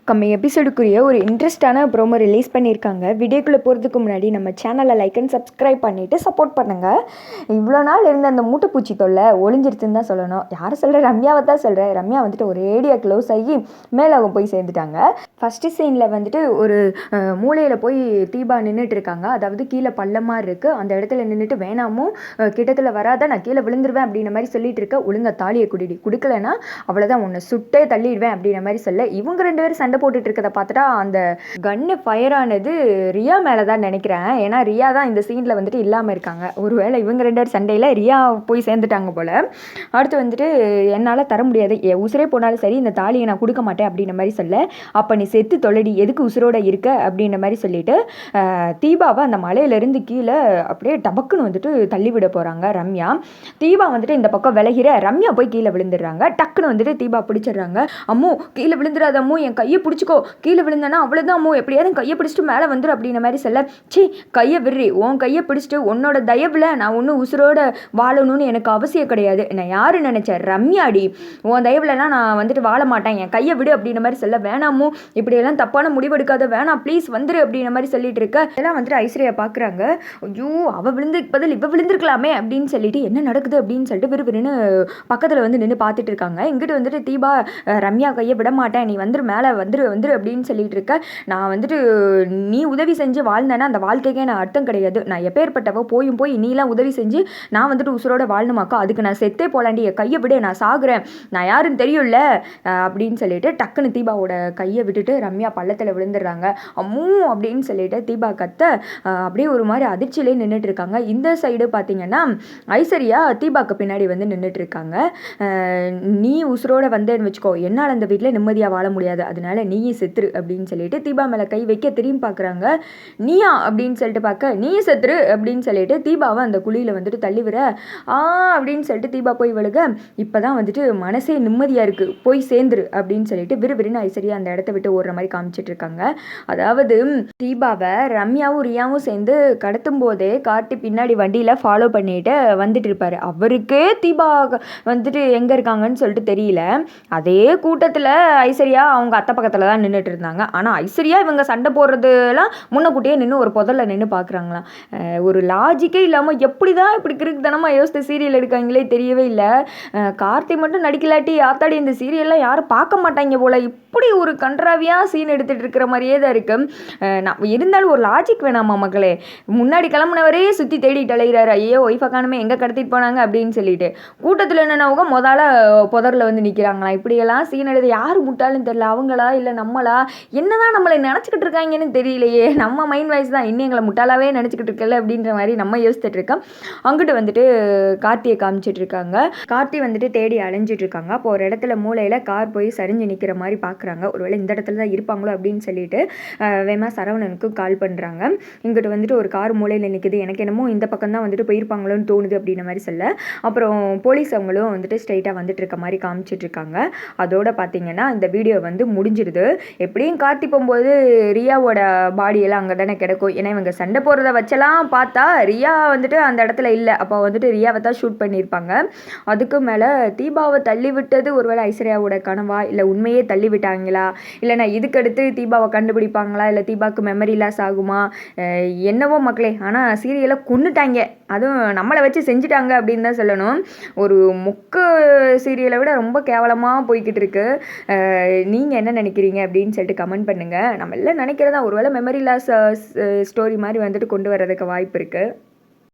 கம்மி எபிசோடுக்குரிய ஒரு இன்ட்ரெஸ்டான promo release பண்ணியிருக்காங்க. வீடியோக்குள்ளே போகிறதுக்கு முன்னாடி நம்ம சேனலை லைக் அண்ட் சப்ஸ்கிரைப் பண்ணிவிட்டு சப்போர்ட் பண்ணுங்கள். இவ்வளோ நாள் இருந்த அந்த மூட்டைப்பூச்சி தொல்லை ஒளிஞ்சிருச்சுன்னு தான் சொல்லணும். யாரை சொல்கிறேன்? ரம்யாவை தான் சொல்கிறேன். ரம்யா வந்துட்டு ஒரு ஏடியா க்ளோஸ் ஆகி மேலே போய் சேர்ந்துட்டாங்க. ஃபஸ்ட்டு சீனில் வந்துட்டு ஒரு மூலையில் போய் தீபா நின்றுட்டு இருக்காங்க. அதாவது கீழே பள்ளமாக இருக்குது. அந்த இடத்துல நின்றுட்டு வேணாமும் கிட்டத்தில் வராத, நான் கீழே விழுந்துருவேன் அப்படின்ற மாதிரி சொல்லிட்டு இருக்க. ஒழுங்கா தாலியை கொடுக்கலன்னா அவ்வளோதான், உன்னை சுட்டே தள்ளிடுவேன் அப்படின்ற மாதிரி சொல்ல, இவங்க ரெண்டு பேரும் சண்டை போட்டுட்டு இருக்கிறத பார்த்துட்டா அந்த கன்னு ஃபயர் ஆனது ரியா மேலே தான் நினைக்கிறேன். ஏன்னா ரியா தான் இந்த சீனில் வந்துட்டு இல்லாமல் இருக்காங்க. ஒருவேளை இவங்க ரெண்டு பேர் சண்டையில் ரியா போய் சேர்ந்துட்டாங்க போல். அடுத்து வந்துட்டு என்னால் தர முடியாது, உசுரே போனாலும் சரி இந்த தாலியை நான் கொடுக்க மாட்டேன் அப்படின்ற மாதிரி சொல்ல, அப்போ நீ செத்து தொலைடி, எதுக்கு உசுரோட இருக்க அப்படின்ற மாதிரி சொல்லிட்டு தீபாவை அந்த மலையிலேருந்து கீழே அப்படியே டபக்குன்னு வந்துட்டு தள்ளிவிட போகிறாங்க ரம்யா. தீபா வந்துட்டு இந்த பக்கம் விலகிற, ரம்யா போய் கீழே விழுந்துடுறாங்க. டக்குன்னு வந்துட்டு தீபா பிடிச்சிடுறாங்க. அம்மோ கீழே விழுந்துடாத அம்மோ, என் கையை பிடிச்சிக்கோ, கீழே விழுந்தனா அவ்வளோதான் அம்மோ, எப்படியாவது கையை பிடிச்சிட்டு மேலே வந்துடும் அப்படின்ற மாதிரி சொல்ல, சி கையை விடுறி, உன் கையை பிடிச்சிட்டு உன்னோட தயவில் நான் ஒன்றும் உசுரோட வாழணும்னு எனக்கு அவசியம் கிடையாது. நான் யாரு நினைச்சேன்? ரம்யாடி, உன் தயவுலலாம் நான் வந்துட்டு வாழ மாட்டேன், என் கையை விடு அப்படின்ற மாதிரி சொல்ல, வேணாமோ இப்படியெல்லாம் தப்பான முடிவெடுக்காத, வேணாம் ப்ளீஸ் வந்துரு அப்படின்ற மாதிரி சொல்லிட்டு இருக்க. இதெல்லாம் வந்துட்டு ஐஸ்வர்யா பார்க்குறாங்க. ஐயோ அவள் விழுந்துக்கு பதில் இவ விழுந்திருக்கலாமே அப்படின்னு சொல்லிட்டு என்ன நடக்குது அப்படின்னு சொல்லிட்டு விறுவிறுன்னு பக்கத்தில் வந்து நின்று பார்த்துட்டு இருக்காங்க. இங்கிட்டு வந்துட்டு தீபா ரம்யா கையை விட மாட்டேன், நீ வந்துரு மேலே வந்துரு அப்படின்னு சொல்லிட்டு இருக்க. நான் வந்துட்டு நீ உதவி செஞ்சு வாழ்ந்தேன்னா அந்த வாழ்க்கைக்கே நான் அர்த்தம் கிடையாது. நான் எப்பேற்பட்டவோ போய் நீலாம் உதவி செஞ்சு நான் வந்துட்டு உசுரோட வாழணுமாக்கா, அதுக்கு நான் செத்தே போலாண்டி, என் கையை விட, நான் சாகுறேன், நான் யாருன்னு தெரியும்ல அப்படின்னு சொல்லிட்டு டக்குன்னு தீபாவோட கையை விட்டுட்டு ரம்யா பள்ளத்தில் விழுந்துடுறாங்க. அம்மூ அப்படின்னு சொல்லிட்டு தீபா கத்த அப்படியே ஒரு மாதிரி அதிர்ச்சியிலே நின்றுட்டு இருக்காங்க. இந்த சைடு பார்த்தீங்கன்னா ஐஸ்வர்யா தீபாக்கு பின்னாடி வந்து நின்றுட்டு இருக்காங்க. நீ உசுரோட வந்தேன்னு வச்சுக்கோ, என்னால் அந்த வீட்டில் நிம்மதியாக வாழ முடியாது, அதனால நீயே செத்துரு அப்படின்னு சொல்லிட்டு தீபா மேலே கை வைக்க திரும்பி பார்க்குறாங்க. நீயா அப்படின்னு சொல்லிட்டு பார்க்க, நீயே செத்துரு அப்படின்னு சொல்லிட்டு தீபாவை அந்த குழியில் வந்துட்டு தள்ளி விட, அப்படின்னு சொல்லிட்டு தீபா போய் விழுக, இப்போ தான் வந்துட்டு மனசே நிம்மதியாக இருக்குது, போய் சேர்ந்துரு அப்படின்னு சொல்லிட்டு விறுவிறுன்னு ஐஸ்வர்யா அந்த இடத்த விட்டு ஓடுற மாதிரி காமிச்சிட்டு இருக்காங்க. அதாவது தீபாவை ரம்யாவும் ரியாவும் சேர்ந்து கடத்தும் போதே கார்த்தி பின்னாடி வண்டியில் ஃபாலோ பண்ணிட்டு வந்துட்டு இருப்பார். அவருக்கே தீபா வந்துட்டு எங்கே இருக்காங்கன்னு சொல்லிட்டு தெரியல. அதே கூட்டத்தில் ஐஸ்வர்யா அவங்க அத்தை பக்கத்தில் தான் நின்றுட்டு இருந்தாங்க. ஆனால் ஐஸ்வர்யா இவங்க சண்டை போடுறதுலாம் முன்னக்கூட்டியே நின்று ஒரு புதரில் நின்று பார்க்குறாங்களாம். ஒரு லாஜிக்கே இல்லாமல் எப்படி தான் இப்படி கிறுக்குத்தனமாக யோசித்து சீரியல் எடுக்காங்களே தெரியவே இல்லை. கார்த்தி மட்டும் நடிக்கலாட்டி ஆத்தாடி இந்த சீரியல்லாம் யாரும் பார்க்க மாட்டாங்க போல், இப்படி ஒரு கன்றாவியாக சீன் எடுத்துகிட்டு இருக்கிற மாதிரியே தான் இருக்குது. நான் இருந்தாலும் ஒரு லாஜிக் வேணாமா மக்களே? முன்னாடி கிளம்புனவரே சுற்றி தேடிட்டு அலைகிறாரு, ஐயோ ஒய்ஃபை காணுமே, எங்கே கடத்திட்டு போனாங்க அப்படின்னு சொல்லிட்டு. கூட்டத்தில் என்னென்னவங்க முதல்ல புதரில் வந்து நிற்கிறாங்களா? இப்படியெல்லாம் சீன் எடுத்து யார் முட்டாலும் தெரியல, அவங்களா இல்லை நம்மளா? என்னதான் நம்மளை நினச்சிக்கிட்டு இருக்காங்கன்னு தெரியலையே. நம்ம மைண்ட் வாய்ஸ் தான் இன்னும் எங்களை முட்டாளாவே நினச்சிக்கிட்டு இருக்கல அப்படின்ற மாதிரி நம்ம யோசிச்சுட்டு இருக்கோம். அங்கிட்டு வந்துட்டு கார்த்தியை காமிச்சிட்டு இருக்காங்க. கார்த்தி வந்துட்டு தேடி அலைஞ்சிட்டு இருக்காங்க. அப்போ ஒரு இடத்துல மூலையில் கார் போய் சரிஞ்சு நிற்கிற மாதிரி பார்க்குறாங்க. ஒருவேளை இந்த இடத்துல தான் இருப்பாங்களோ அப்படின்னு சொல்லிட்டு வேமா சரவணனுக்கு கால் பண்ணுறாங்க. இங்கிட்டு வந்துட்டு ஒரு கார் மூலையில் நிற்குது, எனக்கு என்னமோ இந்த பக்கம் தான் வந்துட்டு போயிருப்பாங்களோன்னு தோணுது அப்படின்ற மாதிரி சொல்ல, அப்புறம் போலீஸ் அவங்களும் வந்துட்டு ஸ்ட்ரைட்டாக வந்துட்டு இருக்க மாதிரி காமிச்சிட்டு இருக்காங்க. அதோட பார்த்தீங்கன்னா இந்த வீடியோ வந்து முடிஞ்சிருது. எப்படியும் கார்த்தி போகும்போது ரியாவோட பாடியெல்லாம் அங்கே தானே கிடக்கும். ஏன்னா இவங்க சண்டை போடுறத வச்செல்லாம் பார்த்தா ரியா வந்துட்டு அந்த இடத்துல இல்லை. அப்போ வந்துட்டு ரியாவை தான் ஷூட் பண்ணியிருப்பாங்க. அதுக்கு மேலே தீபாவை தள்ளி விட்டது ஒருவேளை ஐஸ்வர்யாவோட கனவா, இல்லை உண்மையே தள்ளி விட்டாங்களா, இல்லைனா இதுக்கடுத்து தீபாவை கண்டுபிடிப்பாங்களா, இல்லை தீபாவுக்கு மெமரி லாஸ் ஆகுமா, என்னவோ மக்களே. ஆனால் சீரியலை கொன்னுட்டாங்க, அதுவும் நம்மளை வச்சு செஞ்சுட்டாங்க அப்படின்னு தான் சொல்லணும். ஒரு மொக்க சீரியலை விட ரொம்ப கேவலமாக போய்கிட்டு இருக்கு. நீங்கள் என்ன நினைக்கிறீங்க அப்படின்னு சொல்லிட்டு கமெண்ட் பண்ணுங்கள். நம்ம எல்லாம் நினைக்கிறதா ஒருவேளை மெமரி லாஸ் ஸ்டோரி மாதிரி வந்துட்டு கொண்டு வர்றதுக்கு வாய்ப்பு இருக்குது.